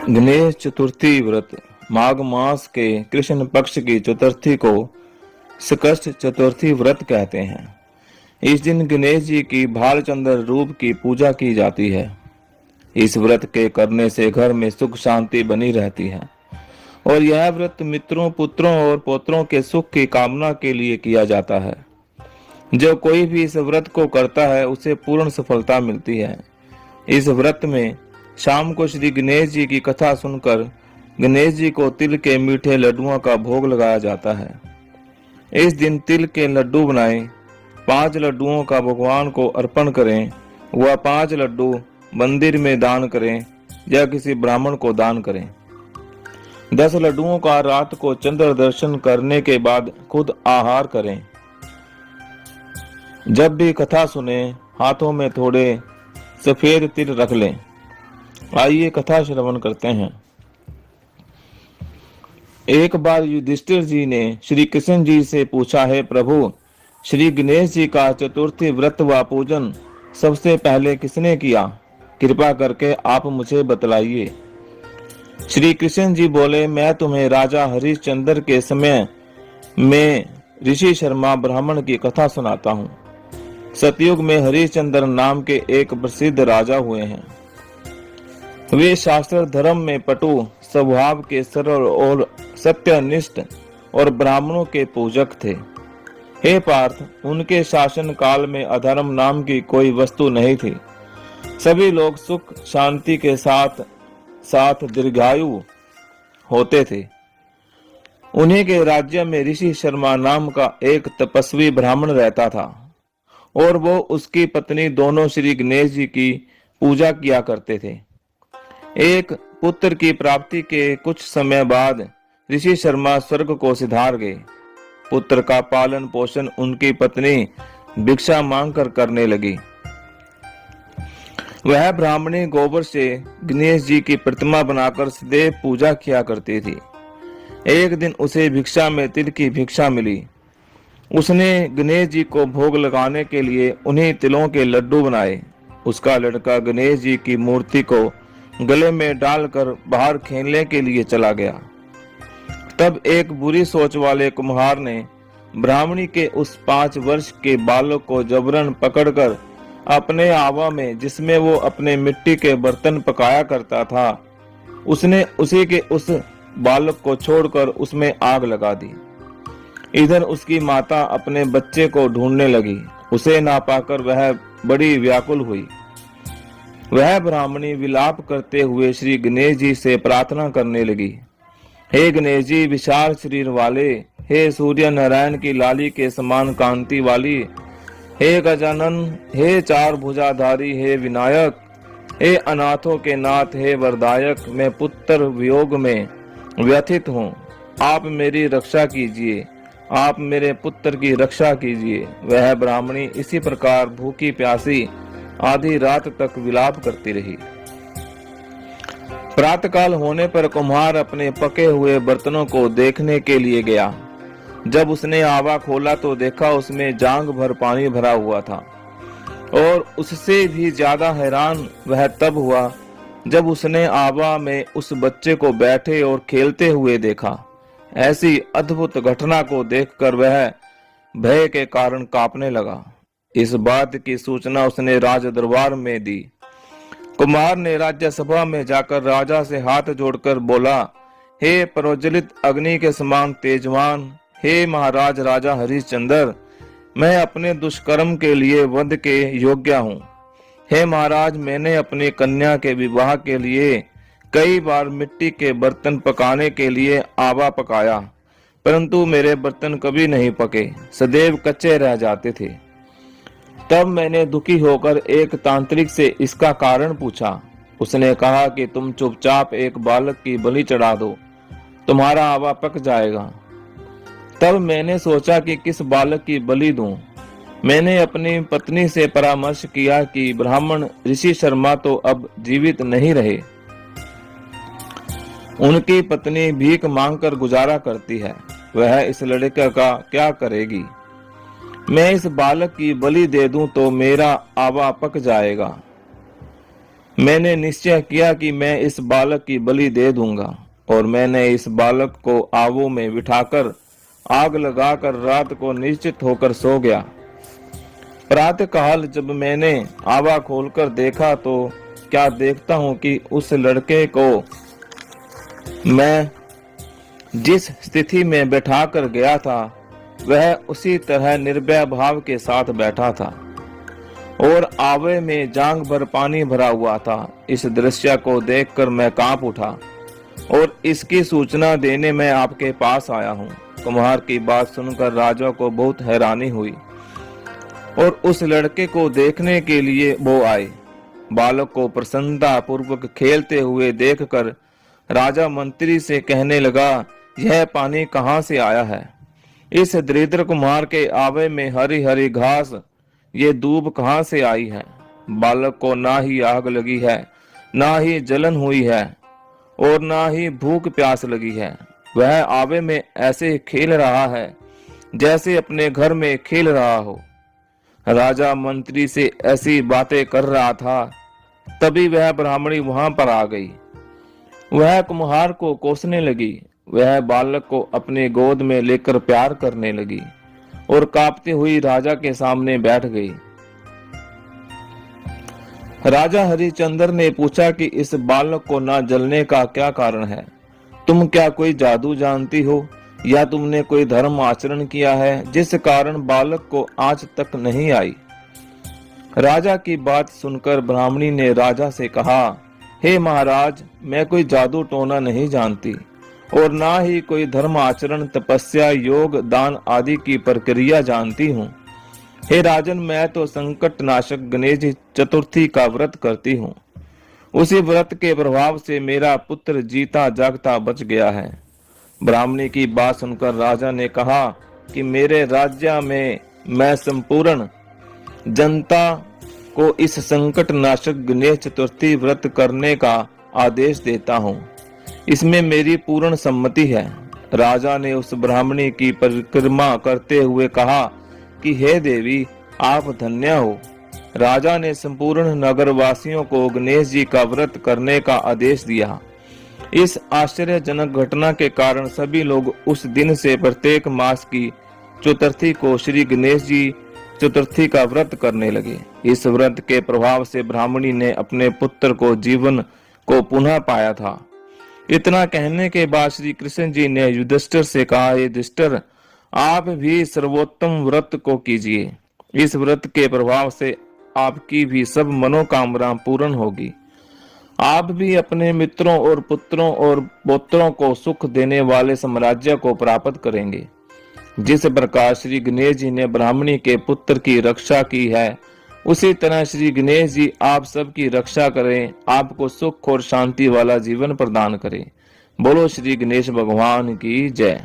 गणेश चतुर्थी व्रत माघ मास के कृष्ण पक्ष की चतुर्थी को संकष्ट चतुर्थी व्रत कहते हैं। इस दिन गणेश जी की भालचंद्र रूप की पूजा की जाती है। इस व्रत के करने से घर में सुख शांति बनी रहती है और यह व्रत मित्रों, पुत्रों और पौत्रों के सुख की कामना के लिए किया जाता है। जो कोई भी इस व्रत को करता है उसे पूर्ण सफलता मिलती है। इस व्रत में शाम को श्री गणेश जी की कथा सुनकर गणेश जी को तिल के मीठे लड्डुओं का भोग लगाया जाता है। इस दिन तिल के लड्डू बनाएं, 5 लड्डुओं का भगवान को अर्पण करें। वह 5 लड्डू मंदिर में दान करें या किसी ब्राह्मण को दान करें। 10 लड्डुओं का रात को चंद्र दर्शन करने के बाद खुद आहार करें। जब भी कथा सुने हाथों में थोड़े सफेद तिल रख लें। आइए कथा श्रवण करते हैं। एक बार युधिष्ठिर जी ने श्री कृष्ण जी से पूछा, है प्रभु, श्री गणेश जी का चतुर्थी व्रत व पूजन सबसे पहले किसने किया? कृपा करके आप मुझे बतलाइए। श्री कृष्ण जी बोले, मैं तुम्हें राजा हरिश्चंद्र के समय में ऋषि शर्मा ब्राह्मण की कथा सुनाता हूँ। सतयुग में हरिश्चंद्र नाम के एक प्रसिद्ध राजा हुए हैं। वे शास्त्र धर्म में पटु, स्वभाव के सरल और सत्यनिष्ठ और ब्राह्मणों के पूजक थे। हे पार्थ, उनके शासन काल में अधर्म नाम की कोई वस्तु नहीं थी। सभी लोग सुख शांति के साथ साथ दीर्घायु होते थे। उन्हीं के राज्य में ऋषि शर्मा नाम का एक तपस्वी ब्राह्मण रहता था और वो उसकी पत्नी दोनों श्री गणेश जी की पूजा किया करते थे। एक पुत्र की प्राप्ति के कुछ समय बाद ऋषि शर्मा स्वर्ग को सिधार गए। पुत्र का पालन पोषण उनकी पत्नी भिक्षा मांगकर करने लगी। वह ब्राह्मणी गोबर से गणेश जी की प्रतिमा बनाकर सदैव पूजा किया करती थी। एक दिन उसे भिक्षा में तिल की भिक्षा मिली। उसने गणेश जी को भोग लगाने के लिए उन्हीं तिलों के लड्डू बनाए। उसका लड़का गणेश जी की मूर्ति को गले में डालकर बाहर खेलने के लिए चला गया। तब एक बुरी सोच वाले कुम्हार ने ब्राह्मणी के उस 5 वर्ष के बालक को जबरन पकड़कर अपने आवा में, जिसमें वो अपने मिट्टी के बर्तन पकाया करता था, उसने उसी के उस बालक को छोड़कर उसमें आग लगा दी। इधर उसकी माता अपने बच्चे को ढूंढने लगी। उसे ना पाकर वह बड़ी व्याकुल हुई। वह ब्राह्मणी विलाप करते हुए श्री गणेश जी से प्रार्थना करने लगी, हे गणेश जी, विशाल शरीर वाले, हे सूर्य नारायण की लाली के समान कांति वाली, हे गजानन, हे 4 भुजाधारी, हे विनायक, हे अनाथों के नाथ, हे वरदायक, मैं पुत्र वियोग में व्यथित हूँ। आप मेरी रक्षा कीजिए, आप मेरे पुत्र की रक्षा कीजिए। वह ब्राह्मणी इसी प्रकार भूखी प्यासी आधी रात तक विलाप करती रही। प्रातःकाल होने पर कुम्हार अपने पके हुए बर्तनों को देखने के लिए गया। जब उसने आवा खोला तो देखा उसमें जांग भर पानी भरा हुआ था। और उससे भी ज्यादा हैरान वह तब हुआ जब उसने आवा में उस बच्चे को बैठे और खेलते हुए देखा। ऐसी अद्भुत घटना को देखकर वह भय के कारण कांपने लगा। इस बात की सूचना उसने राज दरबार में दी। कुमार ने राज्यसभा में जाकर राजा से हाथ जोड़कर बोला, हे प्रज्वलित अग्नि के समान तेजवान, हे महाराज राजा हरिश्चंद्र, मैं अपने दुष्कर्म के लिए वध के योग्य हूँ। हे महाराज, मैंने अपनी कन्या के विवाह के लिए कई बार मिट्टी के बर्तन पकाने के लिए आवा पकाया, परंतु मेरे बर्तन कभी नहीं पके, सदैव कच्चे रह जाते थे। तब मैंने दुखी होकर एक तांत्रिक से इसका कारण पूछा। उसने कहा कि तुम चुपचाप एक बालक की बलि चढ़ा दो, तुम्हारा आवा पक जाएगा। तब मैंने सोचा कि किस बालक की बलि दूं। मैंने अपनी पत्नी से परामर्श किया कि ब्राह्मण ऋषि शर्मा तो अब जीवित नहीं रहे। उनकी पत्नी भीख मांगकर गुजारा करती है, वह इस लड़के का क्या करेगी? मैं इस बालक की बलि दे दूं तो मेरा आवा पक जाएगा। मैंने निश्चय किया कि मैं इस बालक की बलि दे दूंगा, और मैंने इस बालक को आवों में बिठाकर आग लगाकर रात को निश्चित होकर सो गया। प्रातः काल जब मैंने आवा खोलकर देखा तो क्या देखता हूँ कि उस लड़के को मैं जिस स्थिति में बैठा कर गया था वह उसी तरह निर्भय भाव के साथ बैठा था, और आवे में जांग भर पानी भरा हुआ था। इस दृश्य को देखकर मैं कांप उठा और इसकी सूचना देने मैं आपके पास आया हूँ। कुम्हार की बात सुनकर राजा को बहुत हैरानी हुई और उस लड़के को देखने के लिए वो आए। बालक को प्रसन्नता पूर्वक खेलते हुए देखकर राजा मंत्री से कहने लगा, यह पानी कहाँ से आया है? इस दरिद्र कुम्हार के आवे में हरी हरी घास, ये दूब कहाँ से आई है? बालक को ना ही आग लगी है, ना ही जलन हुई है, और ना ही भूख प्यास लगी है। वह आवे में ऐसे खेल रहा है जैसे अपने घर में खेल रहा हो। राजा मंत्री से ऐसी बातें कर रहा था, तभी वह ब्राह्मणी वहां पर आ गई। वह कुम्हार को कोसने लगी। वह बालक को अपने गोद में लेकर प्यार करने लगी और कांपती हुई राजा के सामने बैठ गई। राजा हरिश्चंद्र ने पूछा कि इस बालक को न जलने का क्या कारण है? तुम क्या कोई जादू जानती हो, या तुमने कोई धर्म आचरण किया है जिस कारण बालक को आज तक नहीं आई? राजा की बात सुनकर ब्राह्मणी ने राजा से कहा, हे महाराज, मैं कोई जादू टोना नहीं जानती और ना ही कोई धर्म आचरण, तपस्या, योग, दान आदि की प्रक्रिया जानती हूँ। हे राजन, मैं तो संकट नाशक गणेश चतुर्थी का व्रत करती हूँ। उसी व्रत के प्रभाव से मेरा पुत्र जीता जागता बच गया है। ब्राह्मणी की बात सुनकर राजा ने कहा कि मेरे राज्य में मैं संपूर्ण जनता को इस संकट नाशक गणेश चतुर्थी व्रत करने का आदेश देता हूँ। इसमें मेरी पूर्ण सम्मति है। राजा ने उस ब्राह्मणी की परिक्रमा करते हुए कहा कि हे देवी, आप धन्य हो। राजा ने संपूर्ण नगरवासियों को गणेश जी का व्रत करने का आदेश दिया। इस आश्चर्यजनक घटना के कारण सभी लोग उस दिन से प्रत्येक मास की चतुर्थी को श्री गणेश जी चतुर्थी का व्रत करने लगे। इस व्रत के प्रभाव से ब्राह्मणी ने अपने पुत्र को जीवन को पुनः पाया था। इतना कहने के बाद श्री कृष्ण जी ने युधिष्ठिर से कहा, हे युधिष्ठिर, आप भी सर्वोत्तम व्रत को कीजिए। इस व्रत के प्रभाव से आपकी भी सब मनोकामना पूर्ण होगी। आप भी अपने मित्रों और पुत्रों और पौत्रों को सुख देने वाले साम्राज्य को प्राप्त करेंगे। जिस प्रकार श्री गणेश जी ने ब्राह्मणी के पुत्र की रक्षा की है, उसी तरह श्री गणेश जी आप सबकी रक्षा करें, आपको सुख और शांति वाला जीवन प्रदान करें। बोलो श्री गणेश भगवान की जय।